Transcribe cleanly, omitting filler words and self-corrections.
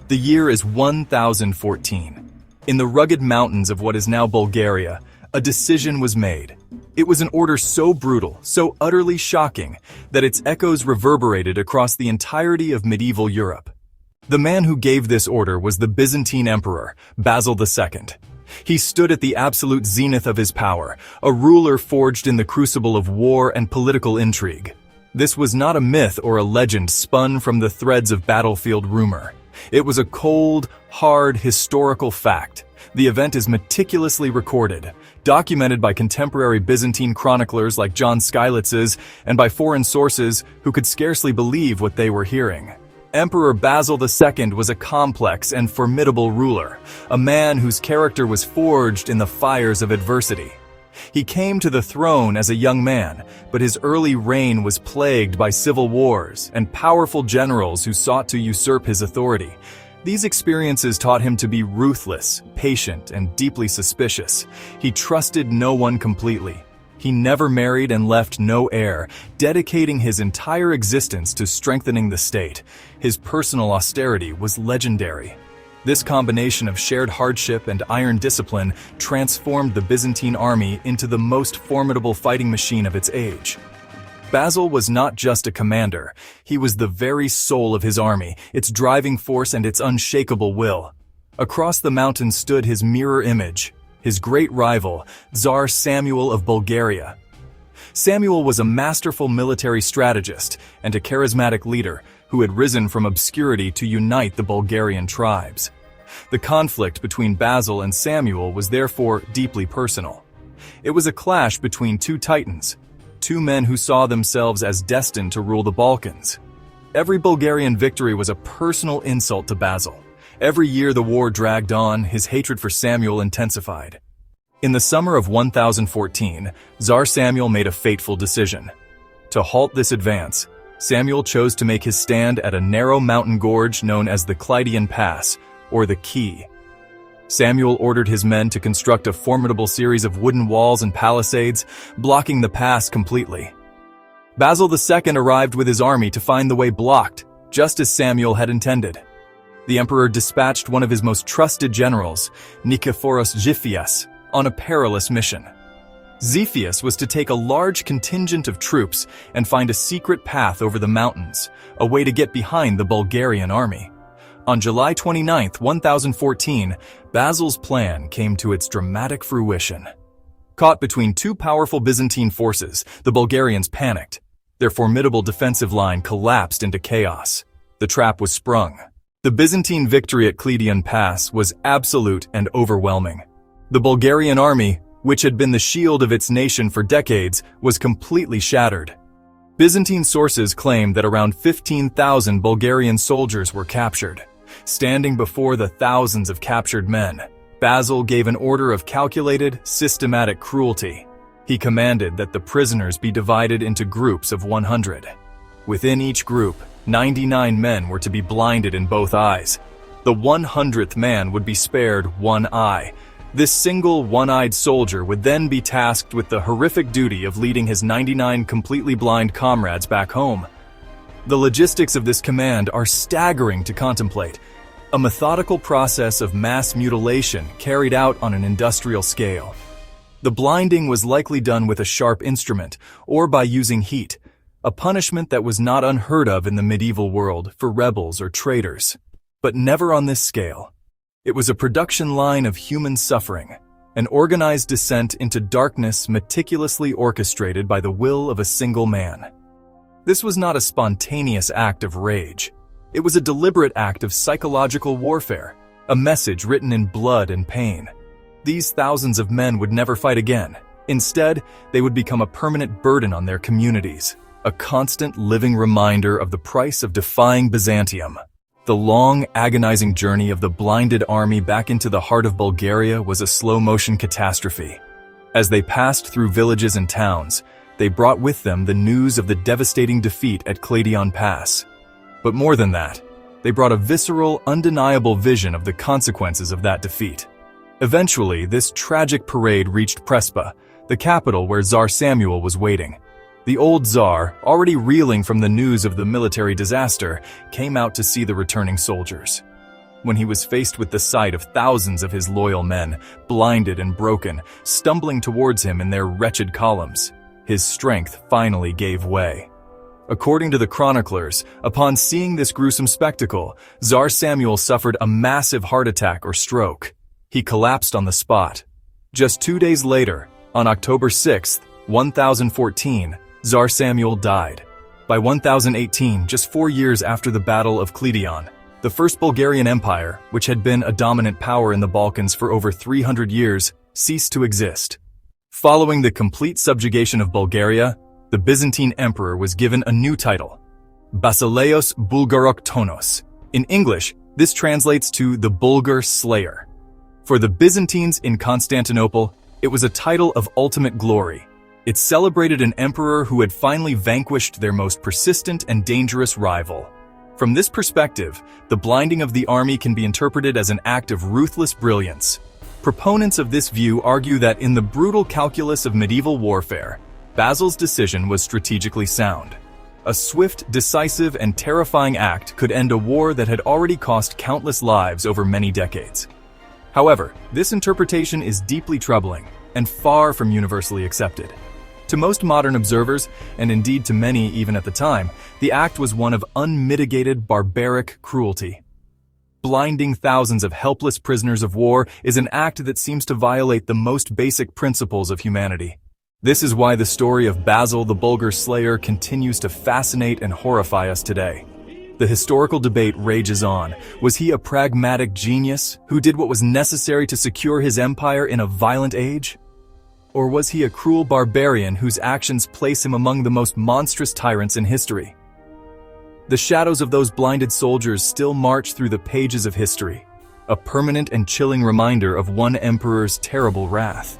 The year is 1014. In the rugged mountains of what is now Bulgaria, a decision was made. It was an order so brutal, so utterly shocking, that its echoes reverberated across the entirety of medieval Europe. The man who gave this order was the Byzantine Emperor, Basil II. He stood at the absolute zenith of his power, a ruler forged in the crucible of war and political intrigue. This was not a myth or a legend spun from the threads of battlefield rumor. It was a cold, hard, historical fact. The event is meticulously recorded, documented by contemporary Byzantine chroniclers like John Skylitz's and by foreign sources who could scarcely believe what they were hearing. Emperor Basil II was a complex and formidable ruler, a man whose character was forged in the fires of adversity. He came to the throne as a young man, but his early reign was plagued by civil wars and powerful generals who sought to usurp his authority. These experiences taught him to be ruthless, patient, and deeply suspicious. He trusted no one completely. He never married and left no heir, dedicating his entire existence to strengthening the state. His personal austerity was legendary. This combination of shared hardship and iron discipline transformed the Byzantine army into the most formidable fighting machine of its age. Basil was not just a commander, he was the very soul of his army, its driving force and its unshakable will. Across the mountains stood his mirror image, his great rival, Tsar Samuel of Bulgaria. Samuel was a masterful military strategist and a charismatic leader who had risen from obscurity to unite the Bulgarian tribes. The conflict between Basil and Samuel was therefore deeply personal. It was a clash between two titans, two men who saw themselves as destined to rule the Balkans. Every Bulgarian victory was a personal insult to Basil. Every year the war dragged on, his hatred for Samuel intensified. In the summer of 1014, Tsar Samuel made a fateful decision. To halt this advance, Samuel chose to make his stand at a narrow mountain gorge known as the Kleidion Pass, or the Key. Samuel ordered his men to construct a formidable series of wooden walls and palisades, blocking the pass completely. Basil II arrived with his army to find the way blocked, just as Samuel had intended. The emperor dispatched one of his most trusted generals, Nikephoros Xiphias, on a perilous mission. Xiphias was to take a large contingent of troops and find a secret path over the mountains, a way to get behind the Bulgarian army. On July 29, 1014, Basil's plan came to its dramatic fruition. Caught between two powerful Byzantine forces, the Bulgarians panicked. Their formidable defensive line collapsed into chaos. The trap was sprung. The Byzantine victory at Kleidion Pass was absolute and overwhelming. The Bulgarian army, which had been the shield of its nation for decades, was completely shattered. Byzantine sources claimed that around 15,000 Bulgarian soldiers were captured. Standing before the thousands of captured men, Basil gave an order of calculated, systematic cruelty. He commanded that the prisoners be divided into groups of 100. Within each group, 99 men were to be blinded in both eyes. The 100th man would be spared one eye. This single one-eyed soldier would then be tasked with the horrific duty of leading his 99 completely blind comrades back home. The logistics of this command are staggering to contemplate. A methodical process of mass mutilation carried out on an industrial scale. The blinding was likely done with a sharp instrument or by using heat, a punishment that was not unheard of in the medieval world for rebels or traitors. But never on this scale. It was a production line of human suffering, an organized descent into darkness meticulously orchestrated by the will of a single man. This was not a spontaneous act of rage. It was a deliberate act of psychological warfare, a message written in blood and pain. These thousands of men would never fight again. Instead, they would become a permanent burden on their communities, a constant living reminder of the price of defying Byzantium. The long, agonizing journey of the blinded army back into the heart of Bulgaria was a slow-motion catastrophe. As they passed through villages and towns, they brought with them the news of the devastating defeat at Kleidion Pass. But more than that, they brought a visceral, undeniable vision of the consequences of that defeat. Eventually, this tragic parade reached Prespa, the capital where Tsar Samuel was waiting. The old Tsar, already reeling from the news of the military disaster, came out to see the returning soldiers. when he was faced with the sight of thousands of his loyal men, blinded and broken, stumbling towards him in their wretched columns. His strength finally gave way. According to the chroniclers, upon seeing this gruesome spectacle, Tsar Samuel suffered a massive heart attack or stroke. He collapsed on the spot. Just 2 days later, on October 6, 1014, Tsar Samuel died. By 1018, just 4 years after the Battle of Kleidion, the First Bulgarian Empire, which had been a dominant power in the Balkans for over 300 years, ceased to exist. Following the complete subjugation of Bulgaria, the Byzantine Emperor was given a new title, Basileus Bulgaroktonos. In English, this translates to the Bulgar Slayer. For the Byzantines in Constantinople, it was a title of ultimate glory. It celebrated an emperor who had finally vanquished their most persistent and dangerous rival. From this perspective, the blinding of the army can be interpreted as an act of ruthless brilliance. Proponents of this view argue that in the brutal calculus of medieval warfare, Basil's decision was strategically sound. A swift, decisive, and terrifying act could end a war that had already cost countless lives over many decades. However, this interpretation is deeply troubling and far from universally accepted. To most modern observers, and indeed to many even at the time, the act was one of unmitigated barbaric cruelty. Blinding thousands of helpless prisoners of war is an act that seems to violate the most basic principles of humanity. This is why the story of Basil the Bulgar Slayer continues to fascinate and horrify us today. The historical debate rages on. Was he a pragmatic genius who did what was necessary to secure his empire in a violent age? Or was he a cruel barbarian whose actions place him among the most monstrous tyrants in history? The shadows of those blinded soldiers still march through the pages of history, a permanent and chilling reminder of one emperor's terrible wrath.